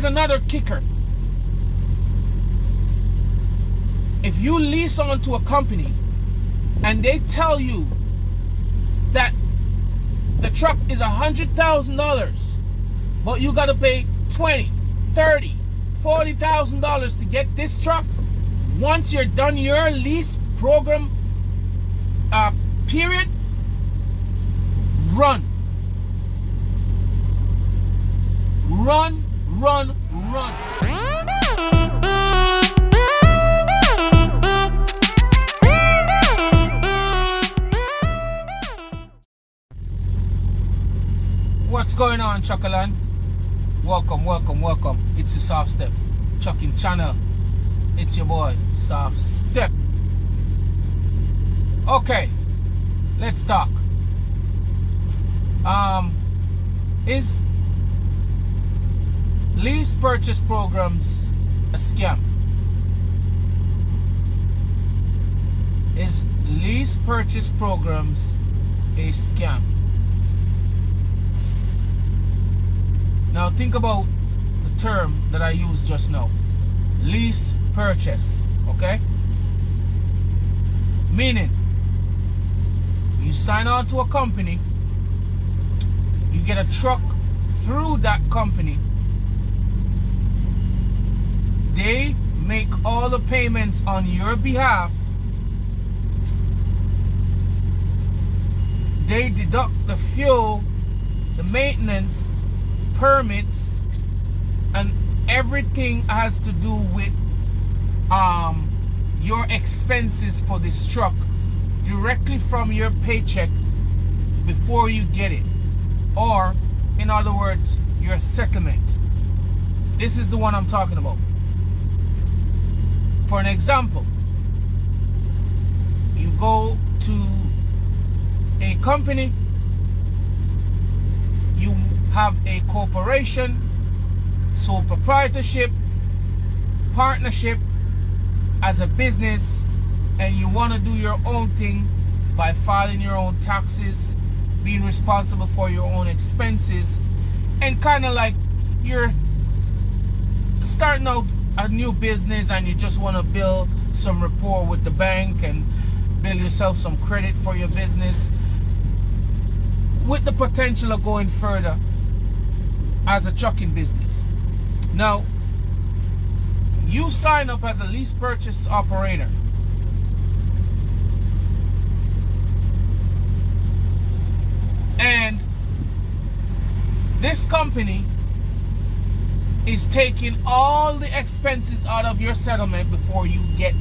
Here's another kicker. If you lease onto a company and they tell you that the truck is $100,000, but you gotta pay $20,000, $30,000, $40,000 to get this truck, once you're done your lease program period, run. Run, run, run. What's going on, Chuckleland? Welcome, welcome, welcome. It's your Soft Step Chucking channel. It's your boy, Soft Step. Okay, let's talk. Is lease purchase programs a scam? Is lease purchase programs a scam? Now think about the term that I used just now. Lease purchase, okay? Meaning, you sign on to a company, you get a truck through that company, they make all the payments on your behalf, they deduct the fuel, the maintenance, permits, and everything has to do with your expenses for this truck directly from your paycheck before you get it, or in other words, your settlement. This is the one I'm talking about. For an example, you go to a company, you have a corporation, sole proprietorship, partnership as a business, and you want to do your own thing by filing your own taxes, being responsible for your own expenses, and kind of like you're starting out a new business and you just want to build some rapport with the bank and build yourself some credit for your business with the potential of going further as a trucking business. Now, you sign up as a lease purchase operator. And this company is taking all the expenses out of your settlement before you get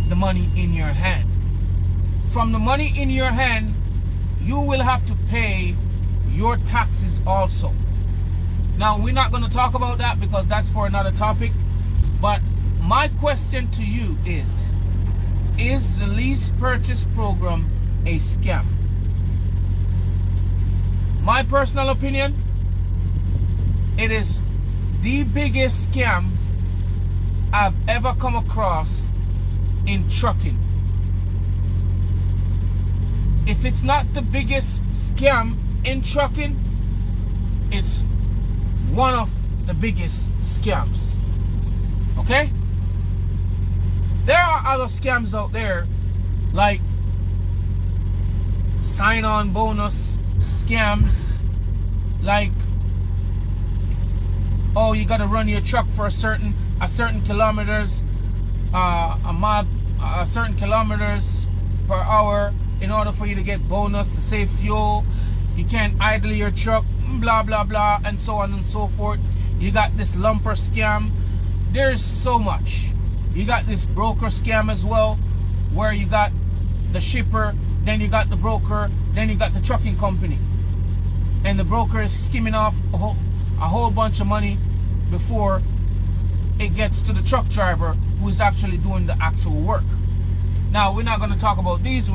the money in your hand. From the money in your hand, you will have to pay your taxes also. Now, we're not going to talk about that because that's for another topic. But my question to you is the lease purchase program a scam? My personal opinion, it is the biggest scam I've ever come across in trucking. If it's not the biggest scam in trucking, it's one of the biggest scams. Okay? There are other scams out there like sign-on bonus scams, like, oh, you got to run your truck for a certain kilometers, certain kilometers per hour in order for you to get bonus to save fuel. You can't idle your truck, blah blah blah, and so on and so forth. You got this lumper scam. There's so much. You got this broker scam as well, where you got the shipper, then you got the broker, then you got the trucking company, and the broker is skimming off a whole bunch of money before it gets to the truck driver who is actually doing the actual work. Now, we're not going to talk about these.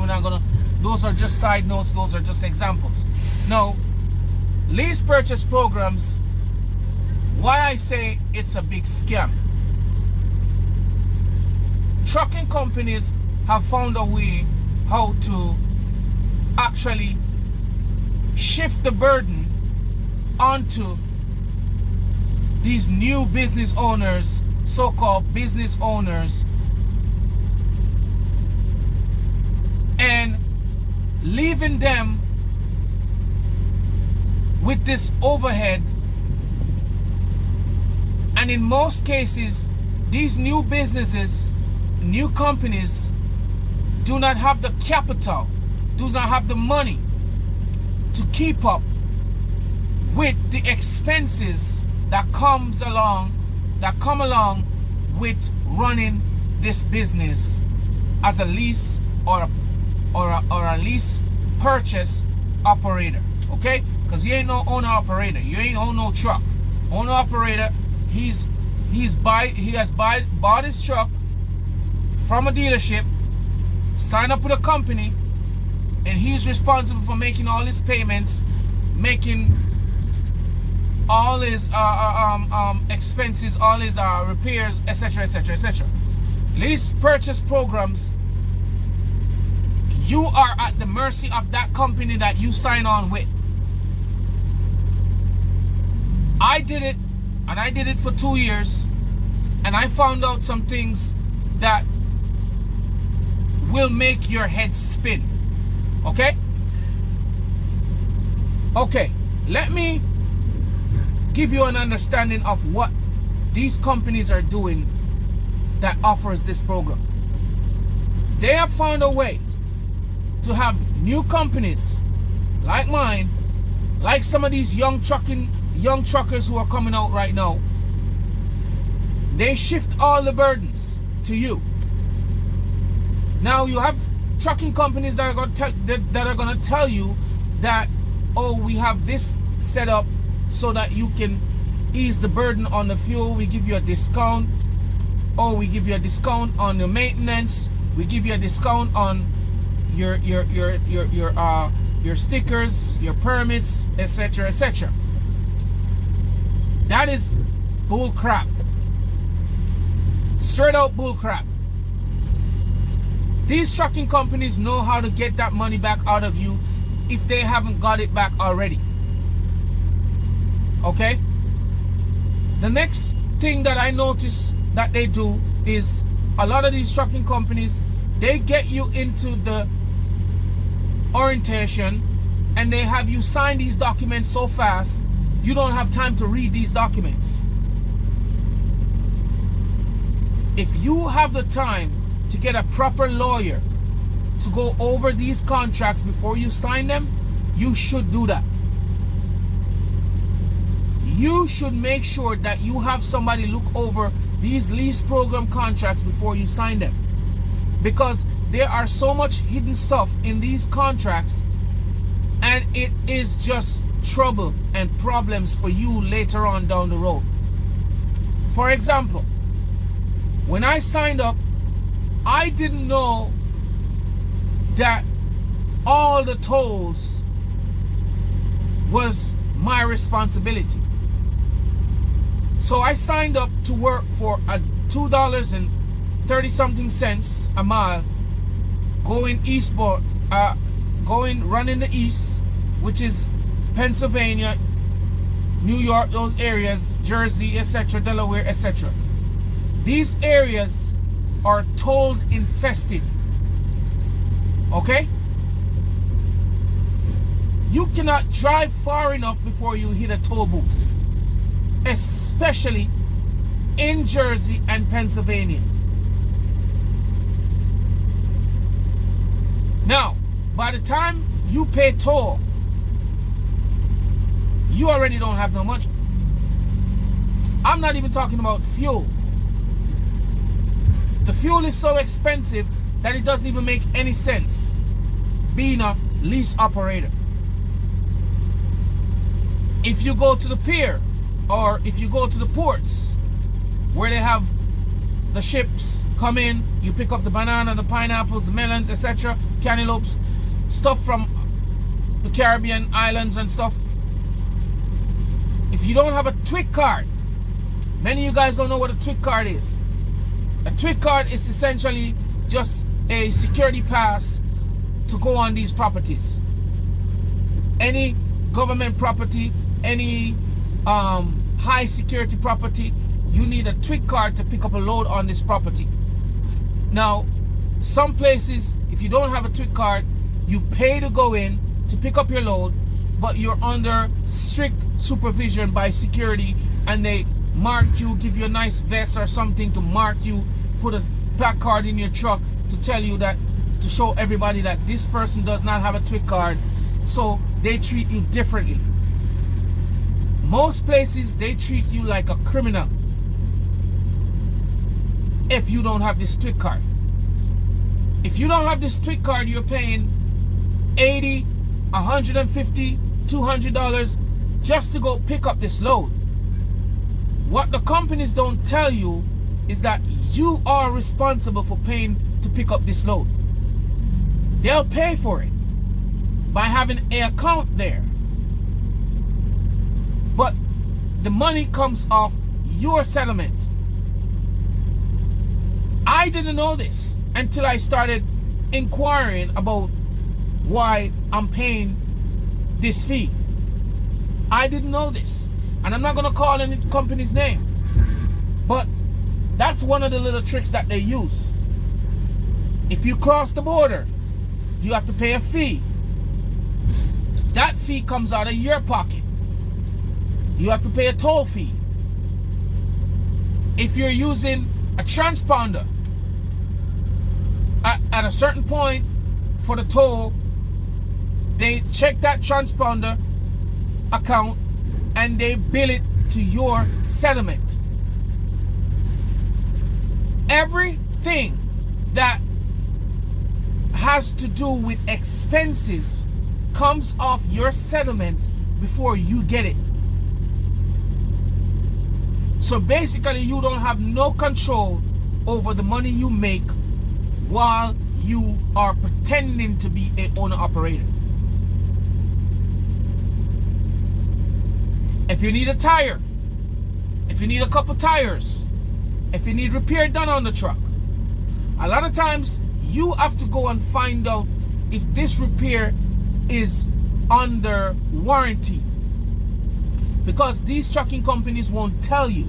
Those are just side notes. Those are just examples. Now, lease purchase programs, why I say it's a big scam. Trucking companies have found a way how to actually shift the burden onto these new business owners, so-called business owners, and leaving them with this overhead. And in most cases, these new businesses, new companies, do not have the capital, do not have the money to keep up with the expenses that come along with running this business as a lease or a lease purchase operator. Okay, because you ain't no owner operator, you ain't own no truck. Owner operator, he has bought his truck from a dealership, signed up with a company, and he's responsible for making all his payments, making all his expenses, all his repairs, etc., etc., etc. Lease purchase programs, you are at the mercy of that company that you sign on with. I did it, and I did it for 2 years, and I found out some things that will make your head spin. Okay? Okay, let me give you an understanding of what these companies are doing that offers this program. They have found a way to have new companies like mine, like some of these young truckers who are coming out right now. They shift all the burdens to you. Now you have trucking companies that are going to tell you that, oh, we have this set up so that you can ease the burden on the fuel. We give you a discount. Oh, we give you a discount on the maintenance. We give you a discount on your stickers, your permits, etc., etc. That is bull crap. Straight out bull crap. These trucking companies know how to get that money back out of you if they haven't got it back already. Okay? The next thing that I notice that they do is a lot of these trucking companies, they get you into the orientation and they have you sign these documents so fast you don't have time to read these documents. If you have the time to get a proper lawyer to go over these contracts before you sign them, you should do that. You should make sure that you have somebody look over these lease program contracts before you sign them, because there are so much hidden stuff in these contracts and it is just trouble and problems for you later on down the road. For example, when I signed up, I didn't know that all the tolls was my responsibility. So I signed up to work for a $2.30 something a mile going eastbound, running the east, which is Pennsylvania, New York, those areas, Jersey, etc., Delaware, etc. These areas are toll infested. Okay? You cannot drive far enough before you hit a toll booth, especially in Jersey and Pennsylvania. Now, by the time you pay toll, you already don't have no money. I'm not even talking about fuel. The fuel is so expensive that it doesn't even make any sense being a lease operator. If you go to the pier or if you go to the ports where they have the ships come in, you pick up the banana, the pineapples, the melons, etc., cantaloupes, stuff from the Caribbean islands and stuff. If you don't have a TWIC card, many of you guys don't know what a TWIC card is. A TWIC card is essentially just a security pass to go on these properties. Any government property, any high security property, you need a TWIC card to pick up a load on this property. Now, some places, if you don't have a TWIC card, you pay to go in to pick up your load, but you're under strict supervision by security, and they mark you, give you a nice vest or something to mark you, put a placard in your truck to tell you that, to show everybody that this person does not have a TWIC card, so they treat you differently. Most places, they treat you like a criminal if you don't have this TWIC card. If you don't have this TWIC card, you're paying $80, $150, $200 just to go pick up this load. What the companies don't tell you is that you are responsible for paying to pick up this load. They'll pay for it by having an account there, but the money comes off your settlement. I didn't know this until I started inquiring about why I'm paying this fee. I didn't know this, and I'm not going to call any company's name, but that's one of the little tricks that they use. If you cross the border, you have to pay a fee. That fee comes out of your pocket. You have to pay a toll fee. If you're using a transponder, at a certain point for the toll, they check that transponder account and they bill it to your settlement. Everything that has to do with expenses comes off your settlement before you get it. So basically, you don't have no control over the money you make while you are pretending to be an owner-operator. If you need a tire, if you need a couple tires, if you need repair done on the truck, a lot of times you have to go and find out if this repair is under warranty, because these trucking companies won't tell you.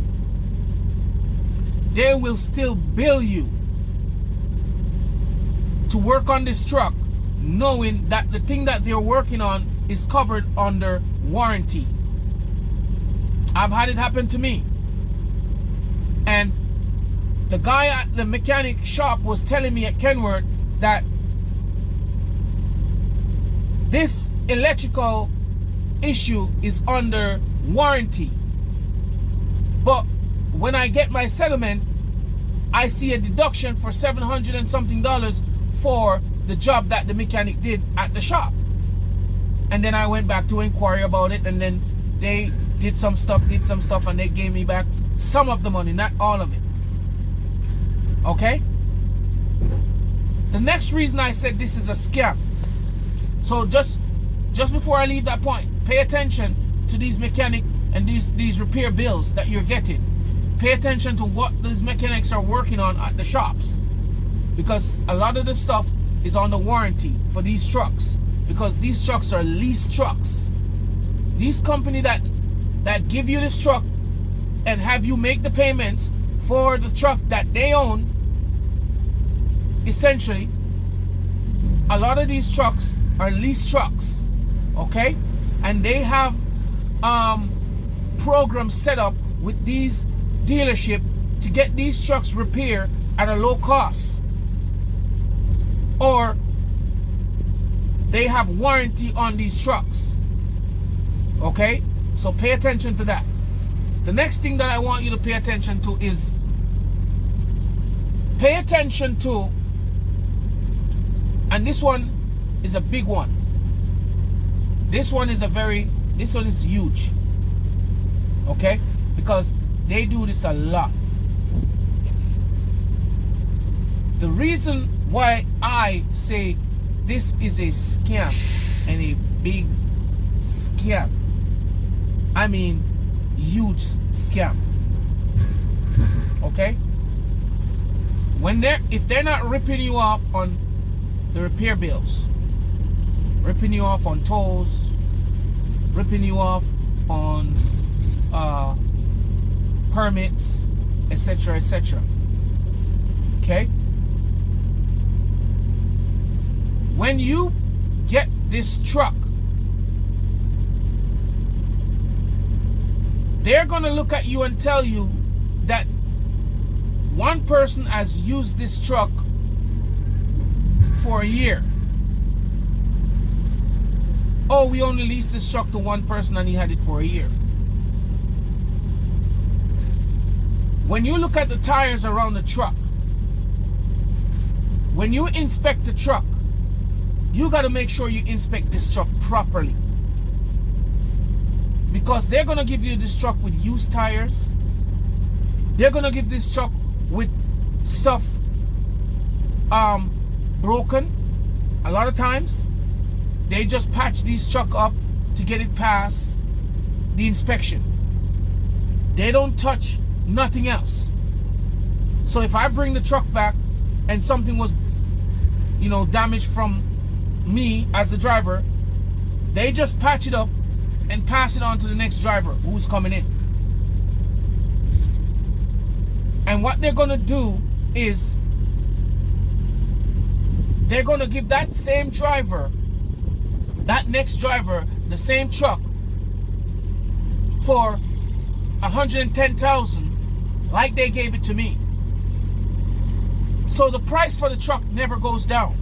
They will still bill you to work on this truck, knowing that the thing that they're working on is covered under warranty. I've had it happen to me, and the guy at the mechanic shop was telling me at Kenworth that this electrical issue is under warranty, but when I get my settlement, I see a deduction for $700 and something for the job that the mechanic did at the shop. And then I went back to inquire about it, and then they did some stuff, and they gave me back some of the money, not all of it. Okay? The next reason I said this is a scam. So just before I leave that point, pay attention to these mechanic and these repair bills that you're getting. Pay attention to what these mechanics are working on at the shops, because a lot of the stuff is on the warranty for these trucks, because these trucks are lease trucks. These companies that give you this truck and have you make the payments for the truck that they own, essentially, a lot of these trucks are lease trucks, okay? And they have programs set up with these dealership to get these trucks repaired at a low cost, or they have warranty on these trucks. Okay, so pay attention to that. The next thing that I want you to pay attention to is pay attention to, and this one is a big one. This one is huge. Okay, because they do this a lot. The reason why I say this is a scam, and a big scam, I mean huge scam, okay? If they're not ripping you off on the repair bills, ripping you off on tolls, ripping you off on permits, etc., etc. Okay? When you get this truck, they're going to look at you and tell you that one person has used this truck for a year. Oh, we only leased this truck to one person and he had it for a year. When you look at the tires around the truck, when you inspect the truck, you got to make sure you inspect this truck properly. Because they're going to give you this truck with used tires. They're going to give this truck with stuff broken. A lot of times, they just patch these truck up to get it past the inspection. They don't touch nothing else. So if I bring the truck back and something was, damaged from me as the driver, they just patch it up and pass it on to the next driver who's coming in. And what they're gonna do is they're gonna give that same driver, that next driver, the same truck for $110,000 like they gave it to me. So the price for the truck never goes down.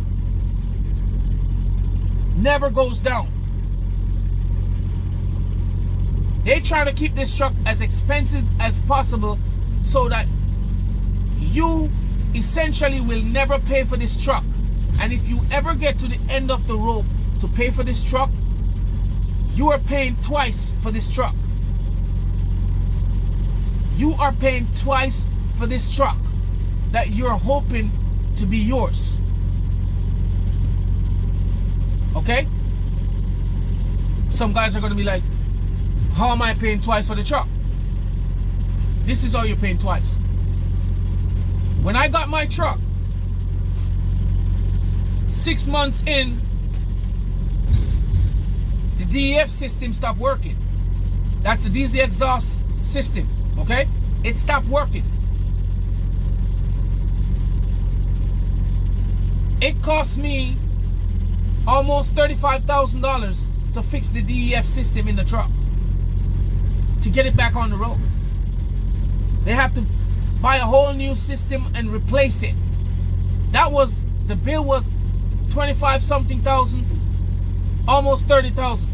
Never goes down. They try to keep this truck as expensive as possible so that you essentially will never pay for this truck. And if you ever get to the end of the rope to pay for this truck, you are paying twice for this truck. You are paying twice for this truck that you're hoping to be yours. Okay? Some guys are going to be like, how am I paying twice for the truck? This is how you're paying twice. When I got my truck, 6 months in, the DEF system stopped working. That's the diesel exhaust system, okay? It stopped working. It cost me almost $35,000 to fix the DEF system in the truck, to get it back on the road. They have to buy a whole new system and replace it. The bill was 25 something thousand, almost 30,000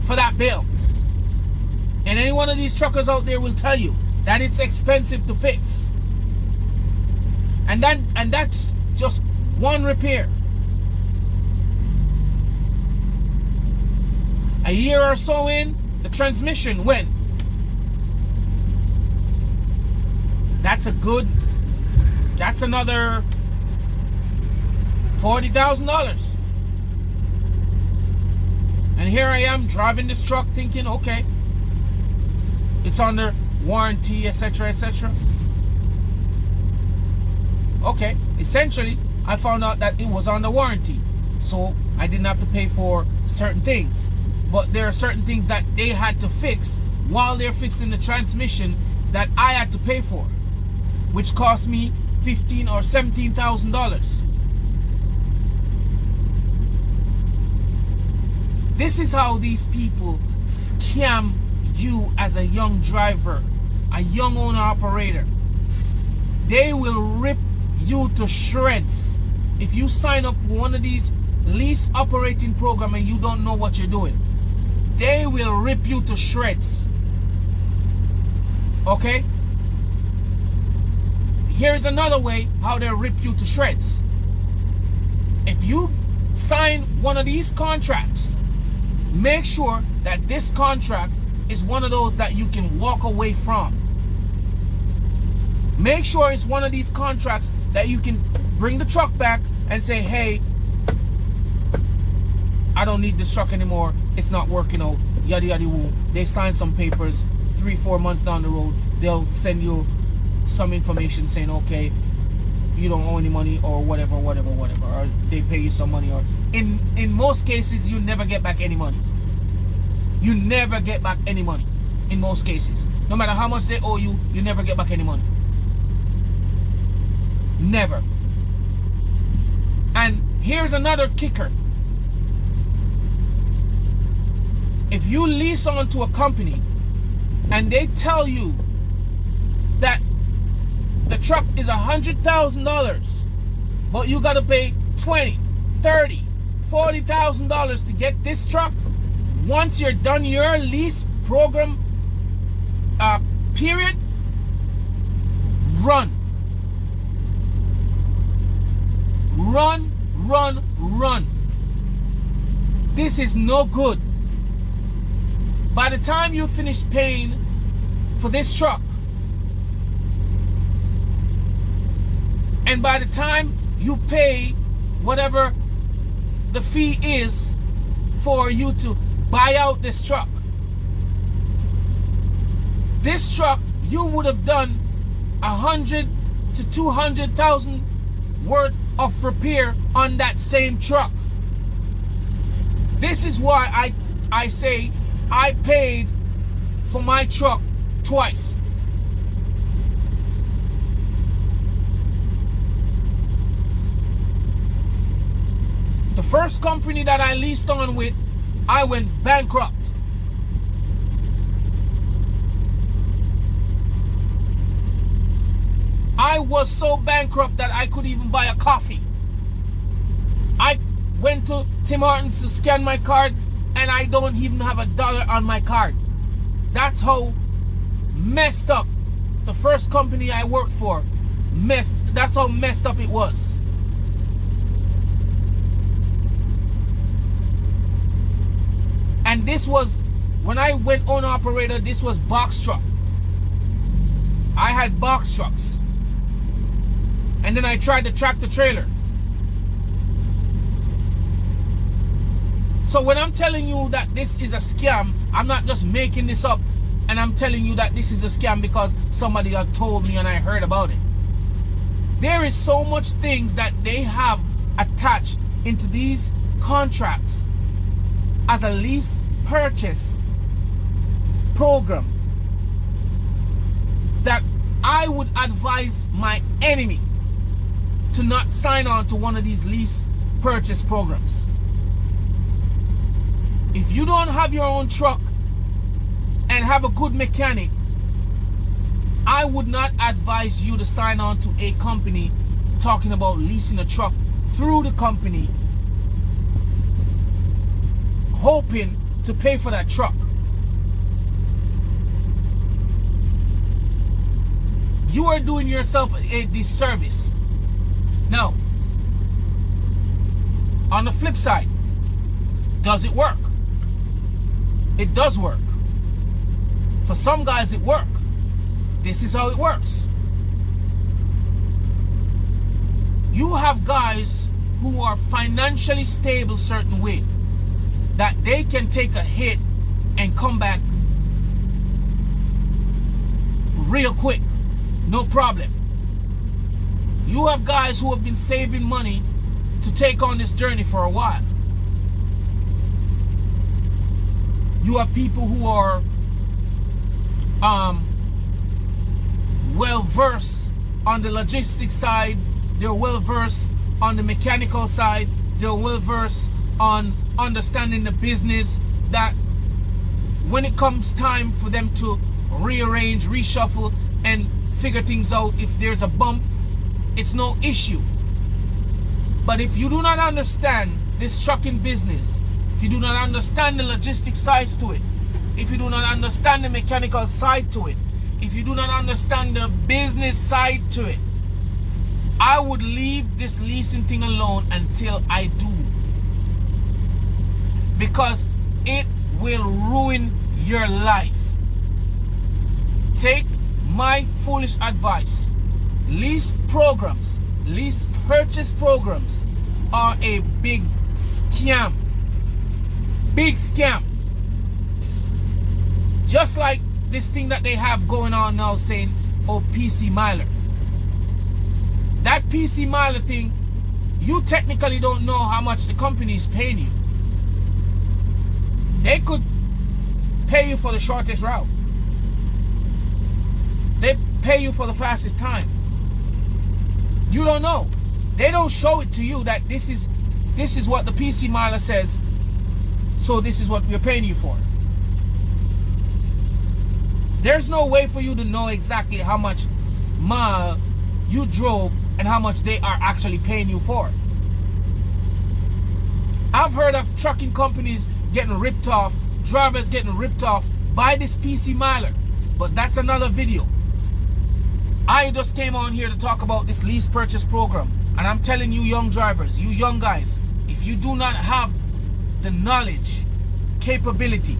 for that bill. And any one of these truckers out there will tell you that it's expensive to fix. And that's just one repair. A year or so in, the transmission went. That's another $40,000. And here I am driving this truck thinking, okay, it's under warranty, etc., etc. Okay, essentially, I found out that it was under warranty, so I didn't have to pay for certain things. But there are certain things that they had to fix while they're fixing the transmission that I had to pay for, which cost me $15,000 or $17,000. This is how these people scam you as a young driver, a young owner operator. They will rip you to shreds if you sign up for one of these lease operating program and you don't know what you're doing. They will rip you to shreds. Okay? Here's another way how they rip you to shreds. If you sign one of these contracts, make sure that this contract is one of those that you can walk away from. Make sure it's one of these contracts that you can bring the truck back and say, hey, I don't need this truck anymore. It's not working out. Yada yada woo. They sign some papers. 3-4 months down the road, they'll send you some information saying, okay, you don't owe any money or whatever, or they pay you some money, or in most cases you never get back any money. You never get back any money in most cases. no matter how much they owe you, you never get back any money. Never. And here's another kicker. If you lease onto a company and they tell you that the truck is $100,000, but you got to pay $20,000, $30,000, $40,000 to get this truck, once you're done your lease program period, run. Run, run, run. This is no good. By the time you finish paying for this truck, and by the time you pay whatever the fee is for you to buy out this truck, you would have done 100 to 200,000 worth of repair on that same truck. This is why I say I paid for my truck twice. The first company that I leased on with, I went bankrupt. I was so bankrupt that I couldn't even buy a coffee. I went to Tim Hortons to scan my card and I don't even have $1 on my card. That's how messed up the first company I worked for that's how messed up it was. And this was, when I went owner operator, this was box truck. I had box trucks. And then I tried to tractor trailer. So when I'm telling you that this is a scam, I'm not just making this up and I'm telling you that this is a scam because somebody had told me and I heard about it. There is so much things that they have attached into these contracts as a lease purchase program that I would advise my enemy to not sign on to one of these lease purchase programs. If you don't have your own truck and have a good mechanic, I would not advise you to sign on to a company talking about leasing a truck through the company, hoping to pay for that truck. You are doing yourself a disservice. Now, on the flip side, does it work? It does work. For some guys it works. This is how it works. You have guys who are financially stable certain way, that they can take a hit and come back real quick, no problem. You have guys who have been saving money to take on this journey for a while. You have people who are well versed on the logistics side, they're well versed on the mechanical side, they're well versed on understanding the business, that when it comes time for them to rearrange, reshuffle and figure things out, if there's a bump, it's no issue. But if you do not understand this trucking business, if you do not understand the logistics sides to it, if you do not understand the mechanical side to it, if you do not understand the business side to it, I would leave this leasing thing alone until I do. Because it will ruin your life. Take my foolish advice. Lease programs, lease purchase programs are a big scam. Big scam. Just like this thing that they have going on now saying, oh, PC Miler. That PC Miler thing, you technically don't know how much the company is paying you. They could pay you for the shortest route. pay you for the fastest time. You don't know. They don't show it to you that this is what the PC miler says, so this is what we're paying you for. There's no way for you to know exactly how much mile you drove and how much they are actually paying you for. I've heard of trucking companies getting ripped off, drivers getting ripped off by this PC miler, but that's another video. I just came on here to talk about this lease purchase program, and I'm telling you, young drivers, you young guys, if you do not have the knowledge, capability,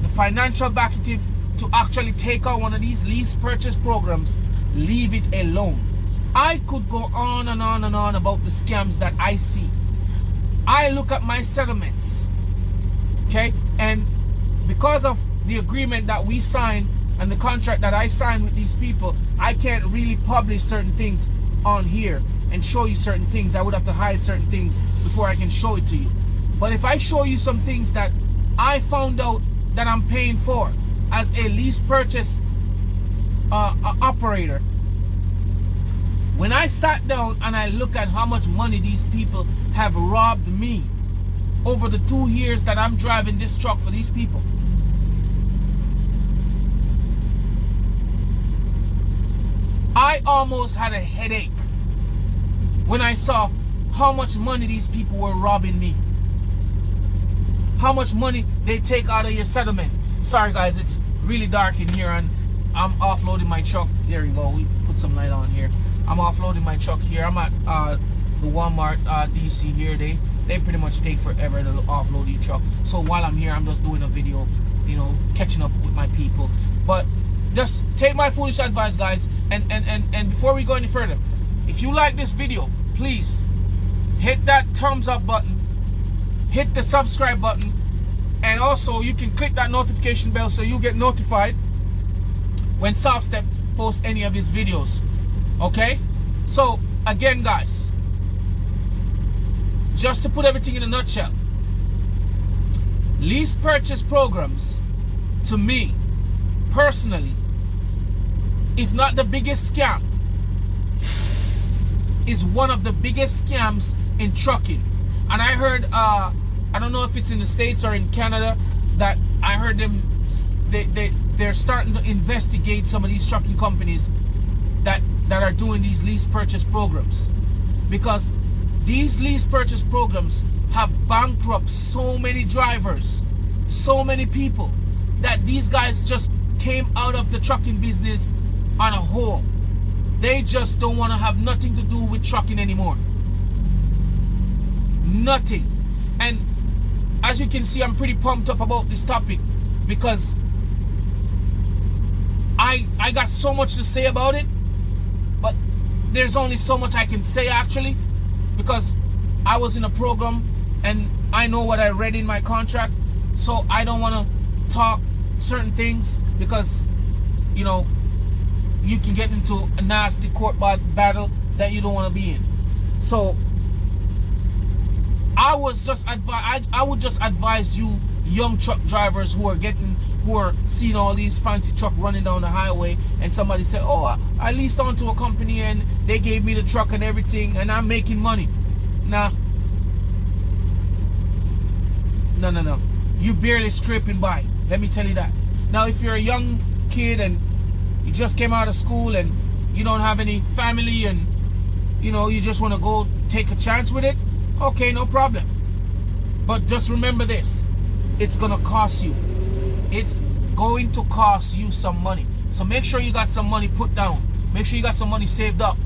the financial backing to actually take out one of these lease purchase programs, leave it alone. I could go on and on and on about the scams that I see. I look at my settlements, okay, and because of the agreement that we signed and the contract that I signed with these people, I can't really publish certain things on here and show you certain things. I would have to hide certain things before I can show it to you. But if I show you some things that I found out that I'm paying for as a lease purchase operator, when I sat down and I look at how much money these people have robbed me over the 2 years that I'm driving this truck for these people, I almost had a headache when I saw how much money these people were robbing me. How much money they take out of your settlement. Sorry guys, it's really dark in here and I'm offloading my truck. There you go, we put some light on here. I'm offloading my truck here. I'm at the Walmart DC here. They pretty much take forever to offload your truck. So while I'm here, I'm just doing a video, you know, catching up with my people. But just take my foolish advice, guys. And before we go any further, if you like this video, please hit that thumbs up button, hit the subscribe button, and also you can click that notification bell so you get notified when SoftStep posts any of his videos. Okay, so again guys, just to put everything in a nutshell, lease purchase programs, to me personally, if not the biggest scam, is one of the biggest scams in trucking. And I heard, I don't know if it's in the States or in Canada, that I heard them, they're starting to investigate some of these trucking companies that are doing these lease purchase programs, because these lease purchase programs have bankrupted so many drivers, so many people, that these guys just came out of the trucking business on a whole. They just don't want to have nothing to do with trucking anymore. Nothing. And as you can see, I'm pretty pumped up about this topic because I got so much to say about it. But there's only so much I can say actually, because I was in a program and I know what I read in my contract. So I don't want to talk certain things because, you know, you can get into a nasty court battle that you don't want to be in. So I would just advise you young truck drivers who are seeing all these fancy truck running down the highway, and somebody said, oh, I leased onto a company and they gave me the truck and everything and I'm making money. Nah. No. You barely scraping by. Let me tell you that. Now, if you're a young kid and you just came out of school and you don't have any family and, you know, you just want to go take a chance with it, okay, no problem. But just remember this. It's going to cost you. It's going to cost you some money. So make sure you got some money put down. Make sure you got some money saved up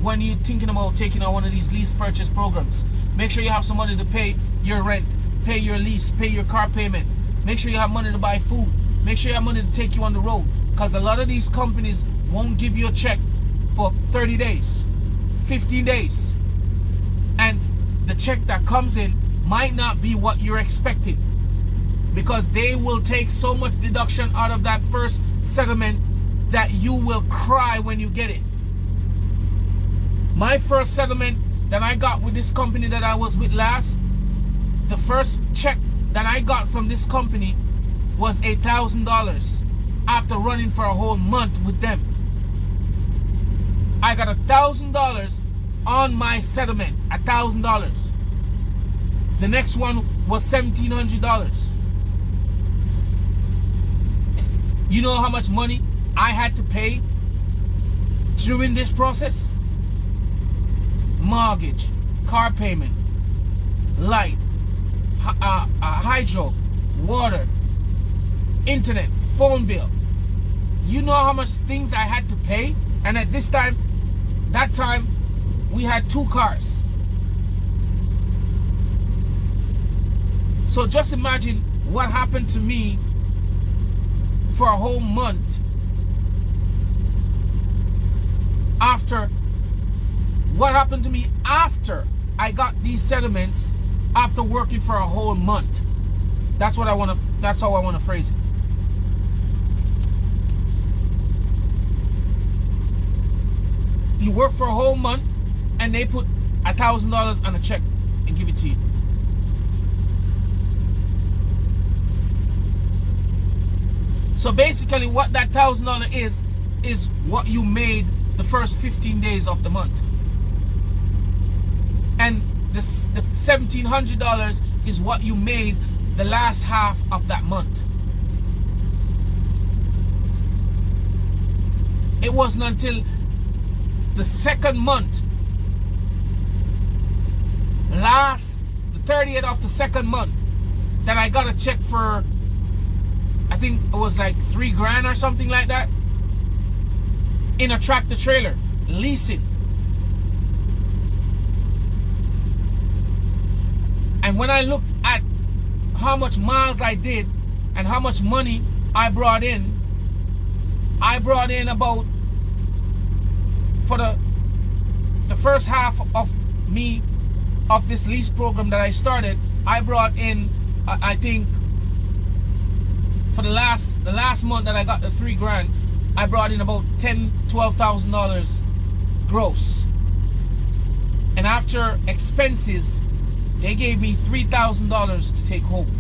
when you're thinking about taking on one of these lease purchase programs. Make sure you have some money to pay your rent, pay your lease, pay your car payment. Make sure you have money to buy food. Make sure you have money to take you on the road. Because a lot of these companies won't give you a check for 30 days, 15 days. And the check that comes in might not be what you're expecting, because they will take so much deduction out of that first settlement that you will cry when you get it. My first settlement that I got with this company that I was with last, the first check that I got from this company was $1,000 after running for a whole month with them. I got $1,000 on my settlement. $1,000. The next one was $1,700. You know how much money I had to pay during this process? Mortgage, car payment, light, hydro, water, internet, phone bill. You know how much things I had to pay? And at that time, we had 2 cars. So just imagine what happened to me for a whole month after what happened to me after I got these settlements after working for a whole month. That's how I want to phrase it. You work for a whole month and they put $1,000 on a check and give it to you. So basically what that $1,000 is what you made the first 15 days of the month. And the $1,700 is what you made the last half of that month. It wasn't until the second month, the 30th of the second month, that I got a check for, I think it was like $3,000 or something like that, in a tractor trailer, leasing. And when I looked at how much miles I did and how much money I brought in about, for the first half of this lease program that I started, I brought in, I think, for the last month that I got the $3,000, I brought in about $12,000 gross. And after expenses, they gave me $3,000 to take home.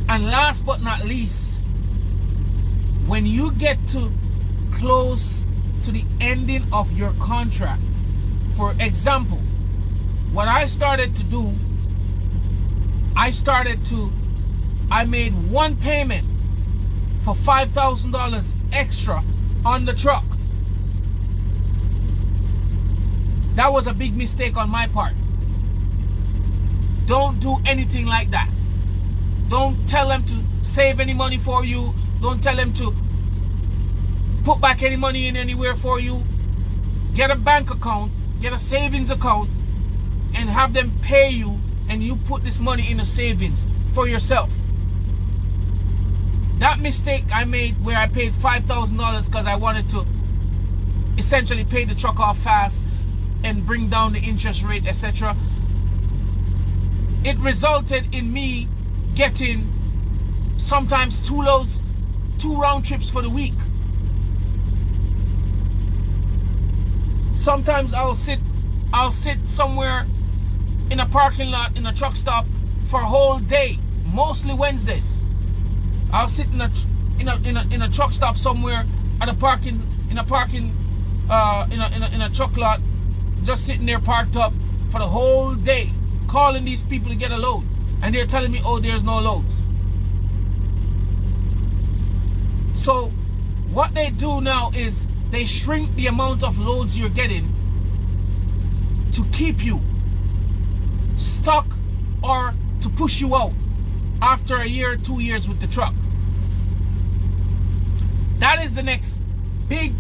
And last but not least, when you get to close to the ending of your contract, for example, what I started to do, I made one payment for $5,000 extra on the truck. That was a big mistake on my part. Don't do anything like that. Don't tell them to save any money for you. Don't tell them to put back any money in anywhere for you. Get a bank account, get a savings account, and have them pay you, and you put this money in a savings for yourself. That mistake I made where I paid $5,000 because I wanted to essentially pay the truck off fast and bring down the interest rate, etc. It resulted in me getting sometimes 2 round trips for the week. Sometimes I'll sit somewhere in a parking lot in a truck stop for a whole day, mostly Wednesdays. I'll sit in a truck stop somewhere at a in a truck lot, just sitting there parked up for the whole day, calling these people to get a load, and they're telling me, oh, there's no loads. So what they do now is they shrink the amount of loads you're getting to keep you stuck or to push you out after a year or 2 years with the truck. That is the next big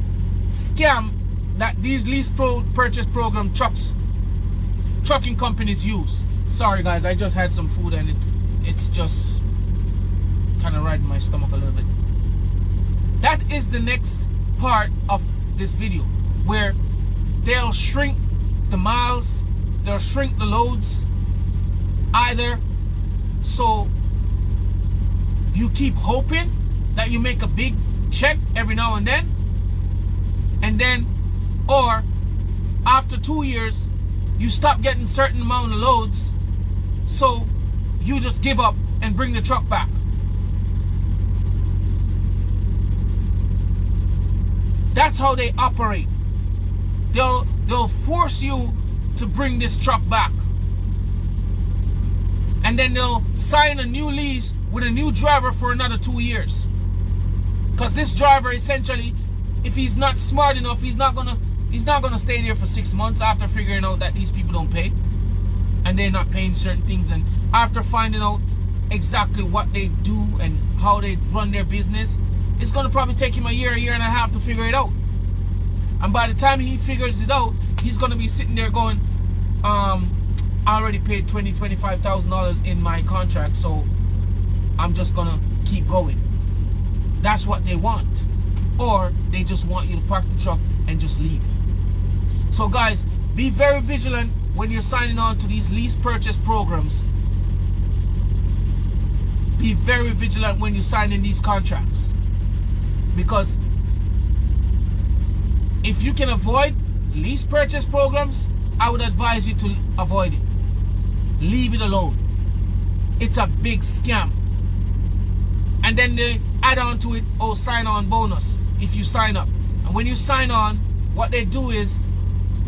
scam that these lease purchase program trucking companies use. Sorry guys, I just had some food and it's just kind of riding my stomach a little bit. That is the next part of this video, where they'll shrink the miles, they'll shrink the loads, either so you keep hoping that you make a big check every now and then, or after 2 years you stop getting certain amount of loads, so you just give up and bring the truck back. That's how they operate. They'll force you to bring this truck back. And then they'll sign a new lease with a new driver for another 2 years. Because this driver, essentially, if he's not smart enough, he's not gonna stay there for 6 months after figuring out that these people don't pay and they're not paying certain things, and after finding out exactly what they do and how they run their business. It's gonna probably take him a year and a half to figure it out. And by the time he figures it out, he's gonna be sitting there going, I already paid $25,000 in my contract, so I'm just gonna keep going. That's what they want. Or they just want you to park the truck and just leave. So guys, be very vigilant when you're signing on to these lease purchase programs. Be very vigilant when you sign in these contracts. Because if you can avoid lease purchase programs, I would advise you to avoid it. Leave it alone. It's a big scam. And then they add on to it, oh, sign on bonus if you sign up. And when you sign on, what they do is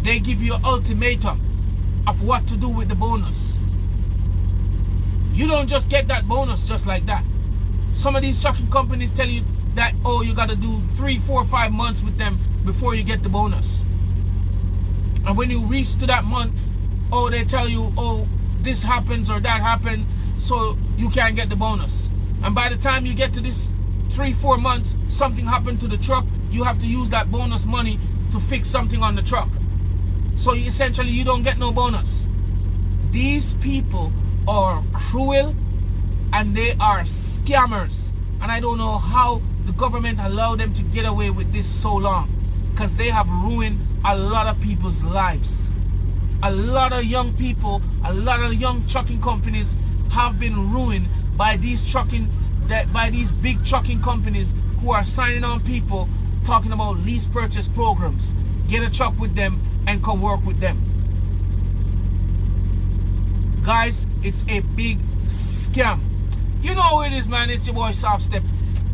they give you an ultimatum of what to do with the bonus. You don't just get that bonus just like that. Some of these trucking companies tell you that, oh, you got to do 3, 4, 5 months with them before you get the bonus. And when you reach to that month, oh, they tell you, oh, this happens or that happened, so you can't get the bonus. And by the time you get to this 3, 4 months, something happened to the truck, you have to use that bonus money to fix something on the truck. So essentially you don't get no bonus. These people are cruel and they are scammers. And I don't know how the government allowed them to get away with this so long, because they have ruined a lot of people's lives. A lot of young people, a lot of young trucking companies have been ruined by these big trucking companies who are signing on people talking about lease purchase programs. Get a truck with them and come work with them. Guys, it's a big scam. You know who it is, man. It's your boy Soft Step.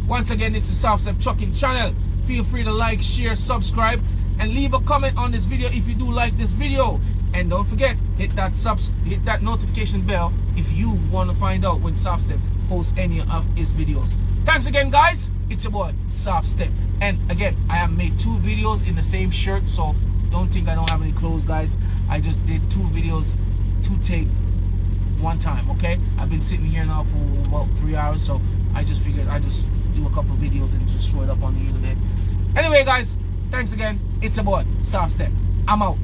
Once again, it's the Soft Step Trucking channel. Feel free to like, share, subscribe, and leave a comment on this video if you do like this video. And don't forget, hit that notification bell if you want to find out when Soft Step posts any of his videos. Thanks again, guys. It's your boy Soft Step. And again, I have made 2 videos in the same shirt, so don't think I don't have any clothes, guys. I just did 2 videos, 2 take, 1 time, okay? I've been sitting here now for about 3 hours, so I just figured I'd just do a couple of videos and just throw it up on the internet. Anyway, guys, thanks again. It's your boy Soft Step. I'm out.